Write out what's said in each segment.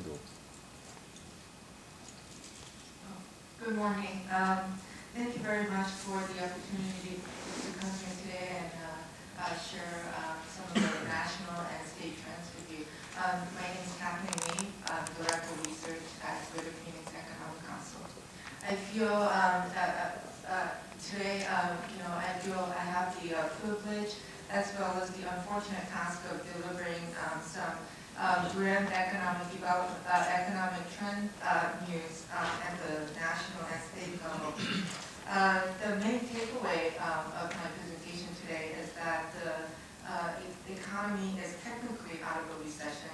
정도. Good morning. Thank you very much for the opportunity to come here today and share some of the national and state trends with you. My name is Kathleen Lee. I'm Director of Research at Greater Phoenix Economic Council. I feel today, I have the privilege as well as the unfortunate task of delivering some grand economic development, economic trend news at the national and state level. The main takeaway of my presentation today is that the economy is technically out of a recession,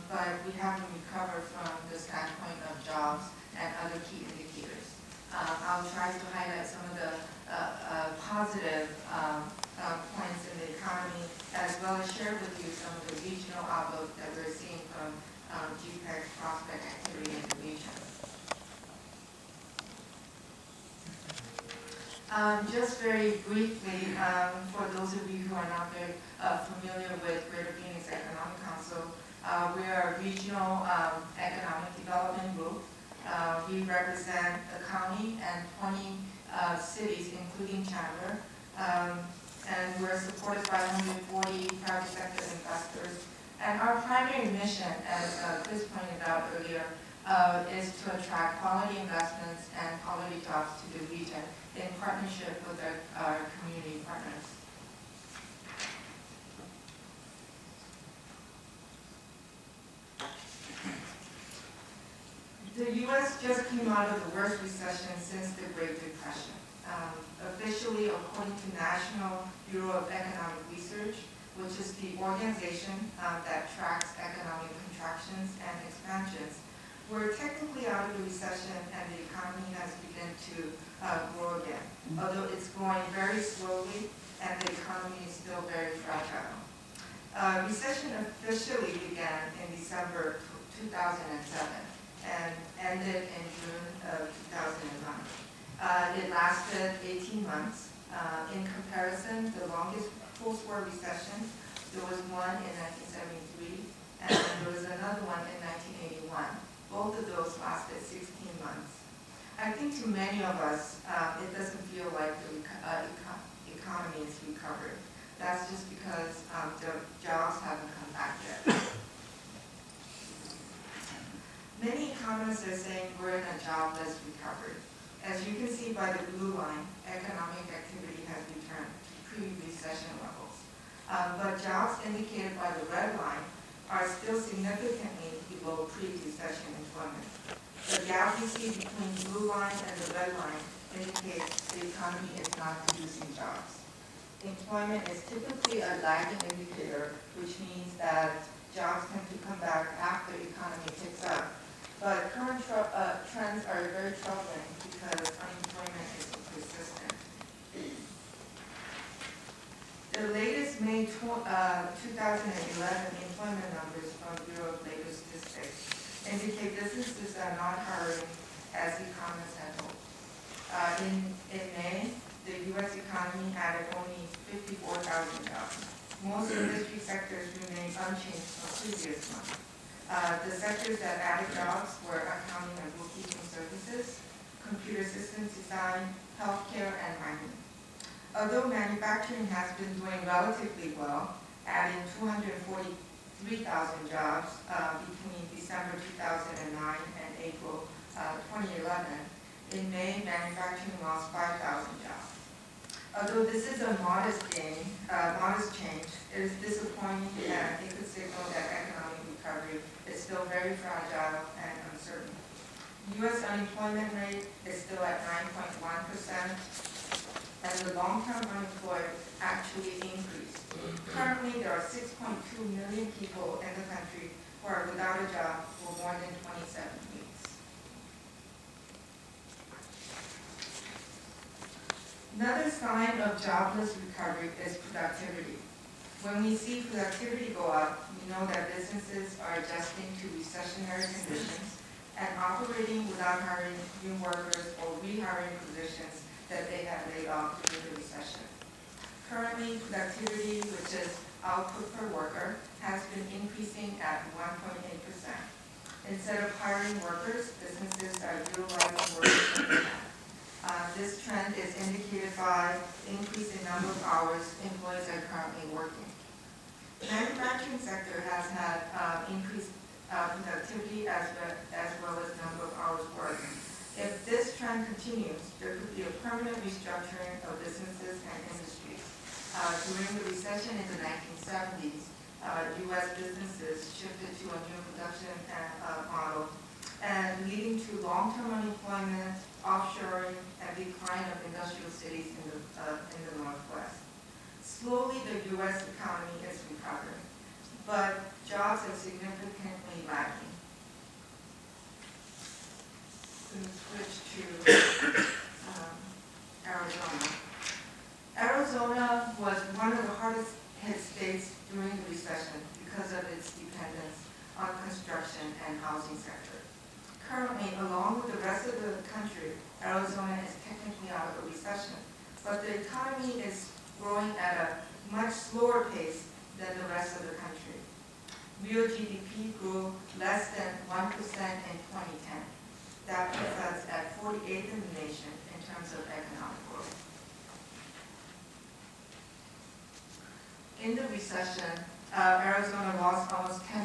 but we haven't recovered from the standpoint of jobs and other key indicators. I'll try to highlight some of the positive points in the economy, as well as share with you some of the regional outlook that we're seeing from GPEC's prospect activity in the region. Just very briefly, for those of you who are not very familiar with Greater Phoenix Economic Council, we are a regional economic development group. We represent the county and 20 cities, including Chandler, and we're supported by 140 private sector investors. And our primary mission, as Chris pointed out earlier, is to attract quality investments and quality jobs to the region in partnership with our community partners. The U.S. just came out of the worst recession since the Great Depression. Officially, according to National Bureau of Economic Research, which is the organization that tracks economic contractions and expansions, we're technically out of the recession and the economy has begun to grow again, although it's growing very slowly and the economy is still very fragile. Recession officially began in December 2007 and ended in June of 2009. It lasted 18 months. In comparison, the longest post-war recession, there was one in 1973 and there was another one in 1981. Both of those lasted 16 months. I think to many of us, it doesn't feel like the economy is recovered. That's just because the jobs haven't come back yet. Many economists are saying we're in a jobless recovery. As you can see by the blue line, economic activity has returned to pre-recession levels. But jobs indicated by the red line are still significantly below pre-recession employment. The gap you see between the blue line and the red line indicates the economy is not producing jobs. Employment is typically a lagging indicator, which means that jobs tend to come back after the economy picks up. But current trends are very troubling because unemployment is persistent. The latest May 2011 employment numbers from Bureau of Labor Statistics indicate businesses are not hiring as economists had hoped. In May, the U.S. economy added only 54,000 jobs. Most industry sectors remained unchanged from previous months. The sectors that added jobs were accounting and bookkeeping services, computer systems design, healthcare, and mining. Although manufacturing has been doing relatively well, adding 243,000 jobs between December 2009 and April 2011, in May, manufacturing lost 5,000 jobs. Although this is a modest change, it is disappointing and it could signal that economic recovery is still very fragile and uncertain. U.S. unemployment rate is still at 9.1%, and the long-term unemployed actually increased. Currently, there are 6.2 million people in the country who are without a job for more than 27 weeks. Another sign of jobless recovery is productivity. When we see productivity go up, we know that businesses are adjusting to recessionary conditions and operating without hiring new workers or rehiring positions that they had laid off during the recession. Currently, productivity, which is output per worker, has been increasing at 1.8%. Instead of hiring workers, businesses are utilizing workers on demand. This trend is indicated by increase in number of hours employees are currently working. The manufacturing sector has had increased productivity as well as number of hours worked. If this trend continues, there could be a permanent restructuring of businesses and industries. During the recession in the 1970s, U.S. businesses shifted to a new production model, and leading to long-term unemployment, offshoring, and decline of industrial cities in the Northwest. Slowly, the U.S. economy is recovering, but jobs are significantly lagging. Let me switch to Arizona. Arizona was one of the hardest hit states during the recession because of its dependence on construction and housing sector. Currently, along with the rest of the country, Arizona is technically out of a recession, but the economy is growing at a much slower pace than the rest of the country. Real GDP grew less than 1% in 2010. That puts us at 48th in the nation in terms of economic growth. In the recession, Arizona lost almost 10%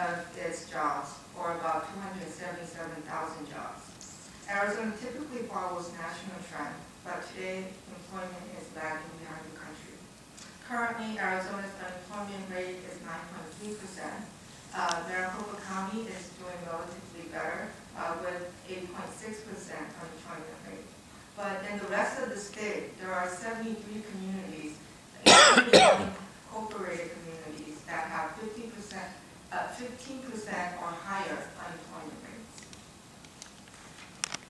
of its jobs, or about 277,000 jobs. Arizona typically follows national trend, but today employment is lagging behind the country. Currently, Arizona's unemployment rate is 9.3%. Maricopa County is doing relatively better with 8.6% unemployment rate. But in the rest of the state, there are 73 communities, including incorporated communities, that have 15% or higher unemployment rate.